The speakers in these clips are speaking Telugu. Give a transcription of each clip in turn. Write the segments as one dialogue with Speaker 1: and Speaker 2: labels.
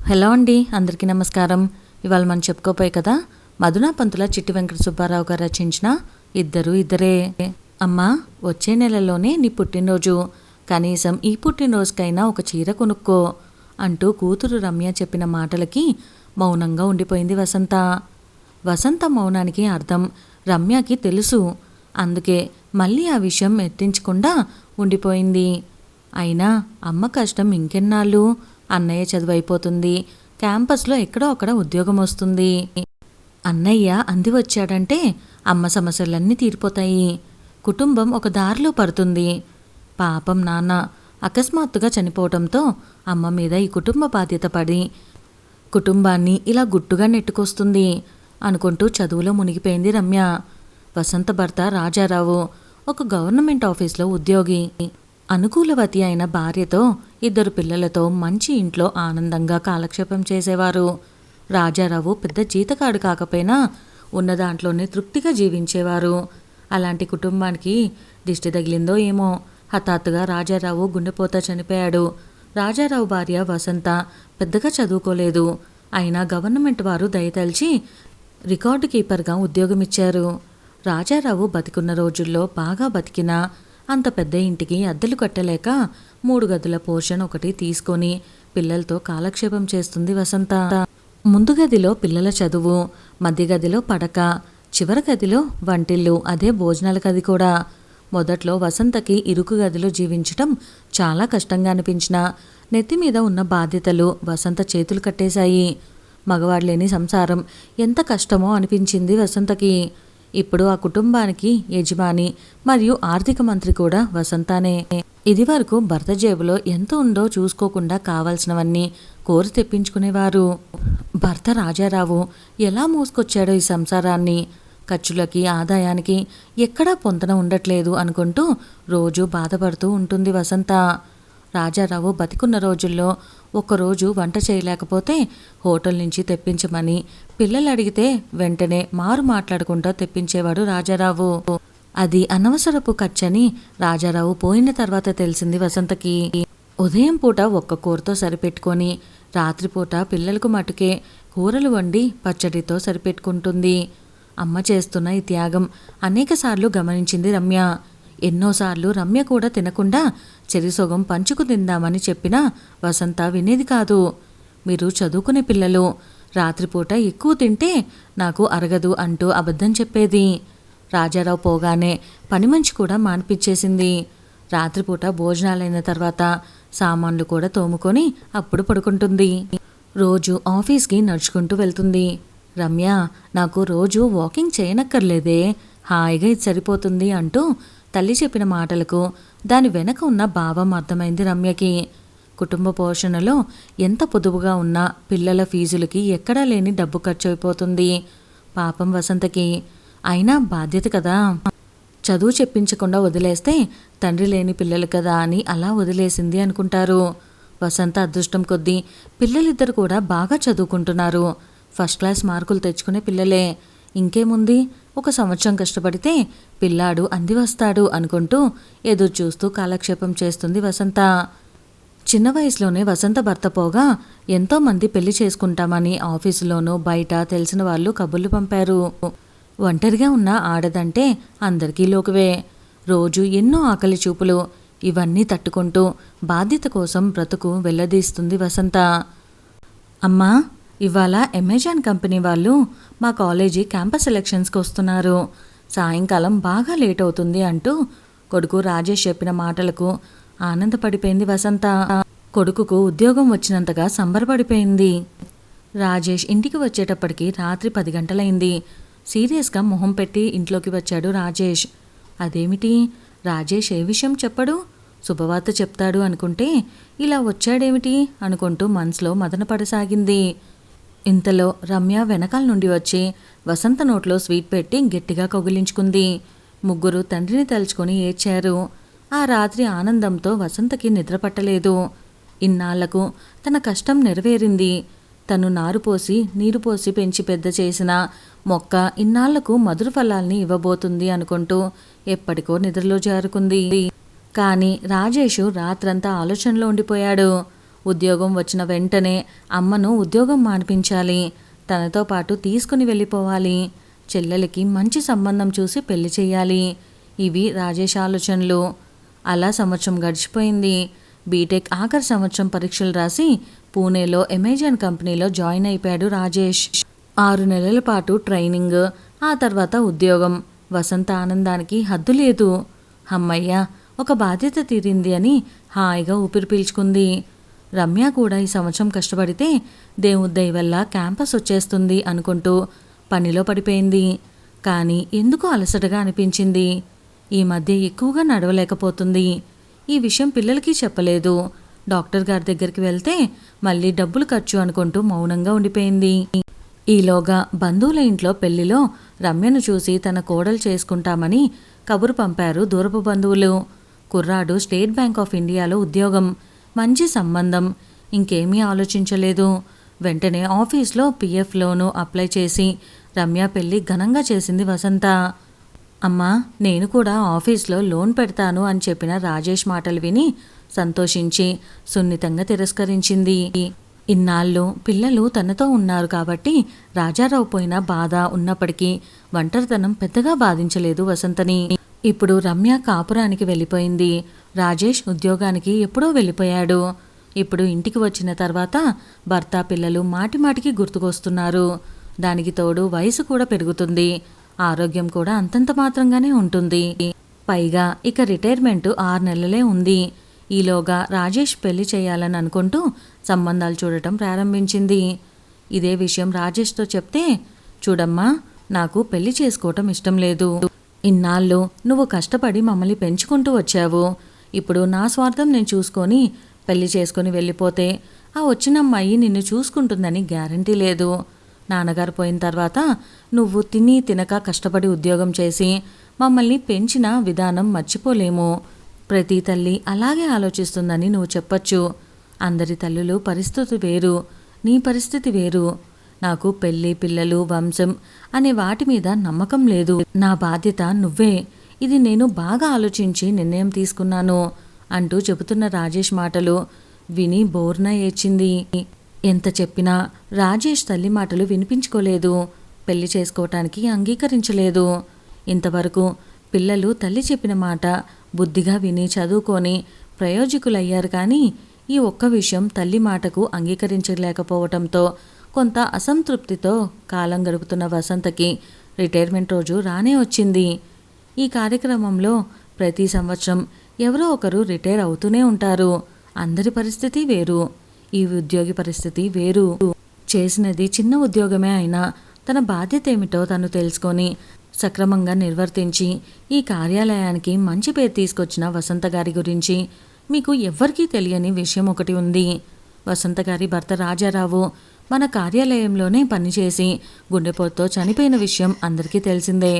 Speaker 1: హలో అండి, అందరికీ నమస్కారం. ఇవాళ మనం చెప్పుకోపోయి కదా, మధునా పంతుల చిట్టి వెంకట సుబ్బారావు గారు రచించిన ఇద్దరే. అమ్మా, వచ్చే నెలలోనే నీ పుట్టినరోజు, కనీసం ఈ పుట్టినరోజుకైనా ఒక చీర కొనుక్కో అంటూ కూతురు రమ్య చెప్పిన మాటలకి మౌనంగా ఉండిపోయింది వసంత. వసంత మౌనానికి అర్థం రమ్యకి తెలుసు. అందుకే మళ్ళీ ఆ విషయం ఎత్తించకుండా ఉండిపోయింది. అయినా అమ్మ కష్టం ఇంకెన్నాళ్ళు? అన్నయ్య చదువు అయిపోతుంది, క్యాంపస్లో ఎక్కడో అక్కడ ఉద్యోగం వస్తుంది. అన్నయ్య అంది వచ్చాడంటే అమ్మ సమస్యలన్నీ తీరిపోతాయి, కుటుంబం ఒక దారిలో పడుతుంది. పాపం నాన్న అకస్మాత్తుగా చనిపోవడంతో అమ్మ మీద ఈ కుటుంబ బాధ్యత పడి కుటుంబాన్ని ఇలా గుట్టుగా నెట్టుకొస్తుంది అనుకుంటూ చదువులో మునిగిపోయింది రమ్య. వసంత భర్త రాజారావు ఒక గవర్నమెంట్ ఆఫీస్లో ఉద్యోగి. అనుకూలవతి అయిన భార్యతో 2 పిల్లలతో మంచి ఇంట్లో ఆనందంగా కాలక్షేపం చేసేవారు. రాజారావు పెద్ద జీతకాడు కాకపోయినా ఉన్న దాంట్లోనే తృప్తిగా జీవించేవారు. అలాంటి కుటుంబానికి దిష్టి తగిలిందో ఏమో, హఠాత్తుగా రాజారావు గుండెపోత చనిపోయాడు. రాజారావు భార్య వసంత పెద్దగా చదువుకోలేదు, అయినా గవర్నమెంట్ వారు దయతలిచి రికార్డు కీపర్గా ఉద్యోగం ఇచ్చారు. రాజారావు బతికున్న రోజుల్లో బాగా బతికినా అంత పెద్ద ఇంటికి అద్దెలు కట్టలేక 3 గదుల పోర్షన్ ఒకటి తీసుకొని పిల్లలతో కాలక్షేపం చేస్తుంది వసంత. ముందు గదిలో పిల్లల చదువు, మధ్య గదిలో పడక, చివరి గదిలో వంటిల్లు, అదే భోజనాల గది కూడా. మొదట్లో వసంతకి ఇరుకు గదిలో జీవించటం చాలా కష్టంగా అనిపించినా నెత్తి మీద ఉన్న బాధ్యతలు వసంత చేతులు కట్టేశాయి. మగవాడు లేని సంసారం ఎంత కష్టమో అనిపించింది వసంతకి. ఇప్పుడు ఆ కుటుంబానికి యజమాని మరియు ఆర్థిక మంత్రి కూడా వసంతానే. ఇదివరకు భర్త జేబులో ఎంత ఉందో చూసుకోకుండా కావాల్సినవన్నీ కోరి తెప్పించుకునేవారు. భర్త రాజారావు ఎలా మోసుకొచ్చాడో ఈ సంసారాన్ని, ఖర్చులకి ఆదాయానికి ఎక్కడా పొంతన ఉండట్లేదు అనుకుంటూ రోజు బాధపడుతూ ఉంటుంది వసంత. రాజారావు బతికున్న రోజుల్లో ఒక్కరోజు వంట చేయలేకపోతే హోటల్ నుంచి తెప్పించమని పిల్లలు అడిగితే వెంటనే మారు మాట్లాడుకుంటూ తెప్పించేవాడు రాజారావు. అది అనవసరపు ఖర్చని రాజారావు పోయిన తర్వాత తెలిసింది వసంతకి. ఉదయం పూట ఒక్క కూరతో సరిపెట్టుకొని రాత్రిపూట పిల్లలకు మటుకే కూరలు వండి పచ్చడితో సరిపెట్టుకుంటుంది. అమ్మ చేస్తున్న ఈ త్యాగం అనేకసార్లు గమనించింది రమ్య. ఎన్నోసార్లు రమ్య కూడా తినకుండా చెరిసొగం పంచుకు తిందామని చెప్పినా వసంత వినేది కాదు. మీరు చదువుకునే పిల్లలు, రాత్రిపూట ఎక్కువ తింటే నాకు అరగదు అంటూ అబద్ధం చెప్పేది. రాజారావు పోగానే పని మంచి కూడా మానిపించేసింది. రాత్రిపూట భోజనాలైన తర్వాత సామాన్లు కూడా తోముకొని అప్పుడు పడుకుంటుంది. రోజు ఆఫీస్కి నడుచుకుంటూ వెళ్తుంది. రమ్య, నాకు రోజు వాకింగ్ చేయనక్కర్లేదే, హాయిగా ఇది సరిపోతుంది అంటూ తల్లి చెప్పిన మాటలకు దాని వెనక ఉన్న భావం అర్థమైంది రమ్యకి. కుటుంబ పోషణలో ఎంత పొదుపుగా ఉన్నా పిల్లల ఫీజులకి ఎక్కడా లేని డబ్బు ఖర్చు అయిపోతుంది. పాపం వసంతకి. అయినా బాధ్యత కదా, చదువు చెప్పించకుండా వదిలేస్తే తండ్రి లేని పిల్లలు కదా అని అలా వదిలేసింది అనుకుంటారు. వసంత అదృష్టం కొద్దీ పిల్లలిద్దరు కూడా బాగా చదువుకుంటున్నారు. ఫస్ట్ క్లాస్ మార్కులు తెచ్చుకునే పిల్లలే. ఇంకేముంది, 1 సంవత్సరం కష్టపడితే పిల్లాడు అంది వస్తాడు అనుకుంటూ ఎదురు చూస్తూ కాలక్షేపం చేస్తుంది వసంత. చిన్న వయసులోనే వసంత భర్త పోగా ఎంతోమంది పెళ్లి చేసుకుంటామని ఆఫీసులోనూ బయట తెలిసిన వాళ్ళు కబుర్లు పంపారు. ఒంటరిగా ఉన్న ఆడదంటే అందరికీ లోకువే. రోజు ఎన్నో ఆకలి చూపులు, ఇవన్నీ తట్టుకుంటూ బాధ్యత కోసం బ్రతుకు వెళ్లదీస్తుంది వసంత. అమ్మా, ఇవాళ అమెజాన్ కంపెనీ వాళ్ళు మా కాలేజీ క్యాంపస్ సెలక్షన్స్కి వస్తున్నారు, సాయంకాలం బాగా లేట్ అవుతుంది అంటూ కొడుకు రాజేష్ చెప్పిన మాటలకు ఆనందపడిపోయింది వసంత. కొడుకుకు ఉద్యోగం వచ్చినంతగా సంబరపడిపోయింది. రాజేష్ ఇంటికి వచ్చేటప్పటికి రాత్రి 10 గంటలైంది. సీరియస్గా మొహం పెట్టి ఇంట్లోకి వచ్చాడు రాజేష్. అదేమిటి, రాజేష్ ఏ విషయం చెప్పడు, శుభవార్త చెప్తాడు అనుకుంటే ఇలా వచ్చాడేమిటి అనుకుంటూ మనసులో మదనపడసాగింది. ఇంతలో రమ్య వెనకాల నుండి వచ్చి వసంత నోట్లో స్వీట్ పెట్టి గట్టిగా కౌగిలించుకుంది. ముగ్గురు తండ్రిని తలుచుకొని ఏడ్చారు. ఆ రాత్రి ఆనందంతో వసంతకి నిద్రపట్టలేదు. ఇన్నాళ్లకు తన కష్టం నెరవేరింది. తను నీరు పోసి పెంచి పెద్ద చేసిన మొక్క ఇన్నాళ్లకు మధుర ఫలాల్ని ఇవ్వబోతుంది అనుకుంటూ ఎప్పటికో నిద్రలో జారుకుంది. కానీ రాజేషు రాత్రంతా ఆలోచనలో ఉండిపోయాడు. ఉద్యోగం వచ్చిన వెంటనే అమ్మను ఉద్యోగం మానిపించాలి, తనతో పాటు తీసుకుని వెళ్ళిపోవాలి, చెల్లెలకి మంచి సంబంధం చూసి పెళ్లి చేయాలి. ఇవి రాజేష్ ఆలోచనలు. అలా సంవత్సరం గడిచిపోయింది. బీటెక్ ఆఖరి సంవత్సరం పరీక్షలు రాసి పూణేలో అమెజాన్ కంపెనీలో జాయిన్ అయిపోయాడు రాజేష్. 6 నెలల పాటు ట్రైనింగ్, ఆ తర్వాత ఉద్యోగం. వసంత ఆనందానికి హద్దు లేదు. అమ్మయ్య, ఒక బాధ్యత తీరింది అని హాయిగా ఊపిరి పీల్చుకుంది. రమ్య కూడా ఈ సంవత్సరం కష్టపడితే దేవుద్దయ వల్ల క్యాంపస్ వచ్చేస్తుంది అనుకుంటూ పనిలో పడిపోయింది. కానీ ఎందుకో అలసటగా అనిపించింది. ఈ మధ్య ఎక్కువగా నడవలేకపోతుంది. ఈ విషయం పిల్లలకి చెప్పలేదు. డాక్టర్ గారి దగ్గరికి వెళ్తే మళ్ళీ డబ్బులు ఖర్చు అనుకుంటూ మౌనంగా ఉండిపోయింది. ఈలోగా బంధువుల ఇంట్లో పెళ్లిలో రమ్యను చూసి తన కోడలు చేసుకుంటామని కబురు పంపారు దూరపు బంధువులు. కుర్రాడు స్టేట్ బ్యాంక్ ఆఫ్ ఇండియాలో ఉద్యోగం, మంచి సంబంధం. ఇంకేమీ ఆలోచించలేదు. వెంటనే ఆఫీస్లో PF లోను అప్లై చేసి రమ్య పెళ్లి ఘనంగా చేసింది వసంత. అమ్మా, నేను కూడా ఆఫీస్లో లోన్ పెడతాను అని చెప్పిన రాజేష్ మాటలు విని సంతోషించి సున్నితంగా తిరస్కరించింది. ఇన్నాళ్ళు పిల్లలు తనతో ఉన్నారు కాబట్టి రాజారావు పోయిన బాధ ఉన్నప్పటికీ ఒంటరితనం పెద్దగా బాధించలేదు వసంతని. ఇప్పుడు రమ్య కాపురానికి వెళ్ళిపోయింది. రాజేష్ ఉద్యోగానికి ఎప్పుడో వెళ్ళిపోయాడు. ఇప్పుడు ఇంటికి వచ్చిన తర్వాత భర్త పిల్లలు మాటిమాటికి గుర్తుకొస్తున్నారు. దానికి తోడు వయసు కూడా పెరుగుతుంది, ఆరోగ్యం కూడా అంతంత మాత్రంగానే ఉంటుంది. పైగా ఇక రిటైర్మెంట్ 6 నెలలే ఉంది. ఈలోగా రాజేష్ పెళ్లి చేయాలని అనుకుంటూ సంబంధాలు చూడటం ప్రారంభించింది. ఇదే విషయం రాజేష్తో చెప్తే, చూడమ్మా, నాకు పెళ్లి చేసుకోవటం ఇష్టం లేదు. ఇన్నాళ్ళు నువ్వు కష్టపడి మమ్మల్ని పెంచుకుంటూ వచ్చావు. ఇప్పుడు నా స్వార్థం నేను చూసుకొని పెళ్లి చేసుకుని వెళ్ళిపోతే ఆ వచ్చిన అమ్మాయి నిన్ను చూసుకుంటుందని గ్యారంటీ లేదు. నాన్నగారు పోయిన తర్వాత నువ్వు తిని తినక కష్టపడి ఉద్యోగం చేసి మమ్మల్ని పెంచిన విధానం మర్చిపోలేము. ప్రతి తల్లి అలాగే ఆలోచిస్తుందని నువ్వు చెప్పచ్చు. అందరి తల్లులు పరిస్థితి వేరు, నీ పరిస్థితి వేరు. నాకు పెళ్ళి, పిల్లలు, వంశం అనే వాటి మీద నమ్మకం లేదు. నా బాధ్యత నువ్వే. ఇది నేను బాగా ఆలోచించి నిర్ణయం తీసుకున్నాను అంటూ చెబుతున్న రాజేష్ మాటలు విని బోర్న ఏడ్చింది. ఎంత చెప్పినా రాజేష్ తల్లి మాటలు వినిపించుకోలేదు. పెళ్లి చేసుకోవటానికి అంగీకరించలేదు. ఇంతవరకు పిల్లలు తల్లి చెప్పిన మాట బుద్ధిగా విని చదువుకొని ప్రయోజకులయ్యారు. కానీ ఈ ఒక్క విషయం తల్లి మాటకు అంగీకరించలేకపోవటంతో కొంత అసంతృప్తితో కాలం గడుపుతున్న వసంతకి రిటైర్మెంట్ రోజు రానే వచ్చింది. ఈ కార్యక్రమంలో ప్రతి సంవత్సరం ఎవరో ఒకరు రిటైర్ అవుతూనే ఉంటారు. అందరి పరిస్థితి వేరు, ఈ ఉద్యోగి పరిస్థితి వేరు. చేసినది చిన్న ఉద్యోగమే అయినా తన బాధ్యత ఏమిటో తను తెలుసుకొని సక్రమంగా నిర్వర్తించి ఈ కార్యాలయానికి మంచి పేరు తీసుకొచ్చిన వసంత గారి గురించి మీకు ఎవ్వరికీ తెలియని విషయం ఒకటి ఉంది. వసంత గారి భర్త రాజారావు మన కార్యాలయంలోనే పనిచేసి గుండెపోటుతో చనిపోయిన విషయం అందరికీ తెలిసిందే.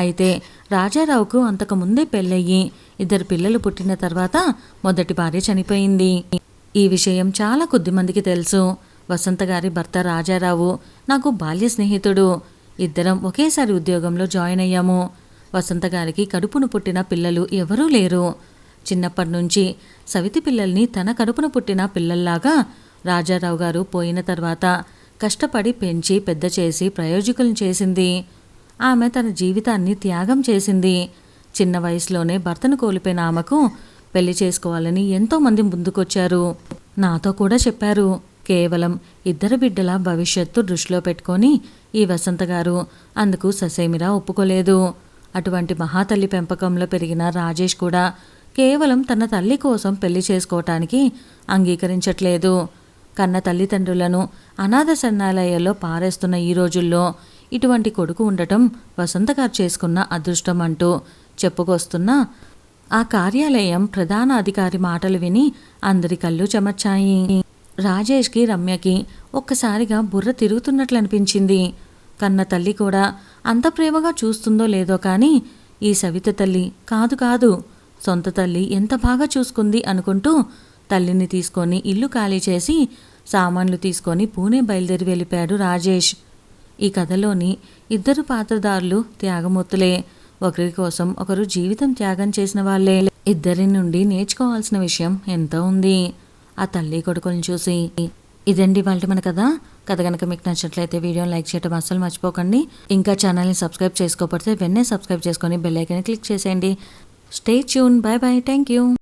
Speaker 1: అయితే రాజారావుకు అంతకుముందే పెళ్ళయ్యి 2 పిల్లలు పుట్టిన తర్వాత మొదటి భార్య చనిపోయింది. ఈ విషయం చాలా కొద్దిమందికి తెలుసు. వసంత గారి భర్త రాజారావు నాకు బాల్య స్నేహితుడు. ఇద్దరం ఒకేసారి ఉద్యోగంలో జాయిన్ అయ్యాము. వసంత గారికి కడుపును పుట్టిన పిల్లలు ఎవరూ లేరు. చిన్నప్పటి నుంచి సవితి పిల్లల్ని తన కడుపున పుట్టిన పిల్లల్లాగా రాజారావు గారు పోయిన తర్వాత కష్టపడి పెంచి పెద్ద చేసి ప్రయోజకులను చేసింది. ఆమె తన జీవితాన్ని త్యాగం చేసింది. చిన్న వయసులోనే భర్తను కోల్పోయిన ఆమెకు పెళ్లి చేసుకోవాలని ఎంతోమంది ముందుకొచ్చారు. నాతో కూడా చెప్పారు. కేవలం 2 బిడ్డల భవిష్యత్తు దృష్టిలో పెట్టుకొని ఈ వసంత గారు అందుకు ససేమిరా ఒప్పుకోలేదు. అటువంటి మహాతల్లి పెంపకంలో పెరిగిన రాజేష్ కూడా కేవలం తన తల్లి కోసం పెళ్లి చేసుకోవటానికి అంగీకరించట్లేదు. కన్న తల్లిదండ్రులను అనాథ శరణాలయాల్లో పారేస్తున్న ఈ రోజుల్లో ఇటువంటి కొడుకు ఉండటం వసంత గారు చేసుకున్న అదృష్టం అంటూ చెప్పుకొస్తున్న ఆ కార్యాలయం ప్రధాన అధికారి మాటలు విని అందరి కళ్ళు చెమర్చాయి. రాజేష్కి, రమ్యకి ఒక్కసారిగా బుర్ర తిరుగుతున్నట్లు అనిపించింది. కన్న తల్లి కూడా అంత ప్రేమగా చూస్తుందో లేదో కానీ ఈ సవిత తల్లి కాదు సొంత తల్లి ఎంత బాగా చూసుకుంది అనుకుంటూ తల్లిని తీసుకొని ఇల్లు ఖాళీ చేసి సామాన్లు తీసుకొని పూణే బయలుదేరి వెళ్ళిపోయాడు రాజేష్. ఈ కథలోని 2 పాత్రధారులు త్యాగమూర్తులే. ఒకరి కోసం ఒకరు జీవితం త్యాగం చేసిన వాళ్ళే. ఇద్దరి నుండి నేర్చుకోవాల్సిన విషయం ఎంతో ఉంది. ఆ తల్లి కొడుకుని చూసి. ఇదండి వాళ్ళ మన కథ. కథ కనుక మీకు నచ్చినట్లయితే వీడియోని లైక్ చేయడం అస్సలు మర్చిపోకండి. ఇంకా ఛానల్ని సబ్స్క్రైబ్ చేసుకోకపోతే వెంటనే సబ్స్క్రైబ్ చేసుకొని బెల్ ఐకాన్ని క్లిక్ చేసేయండి. Stay tune. Bye bye. Thank you.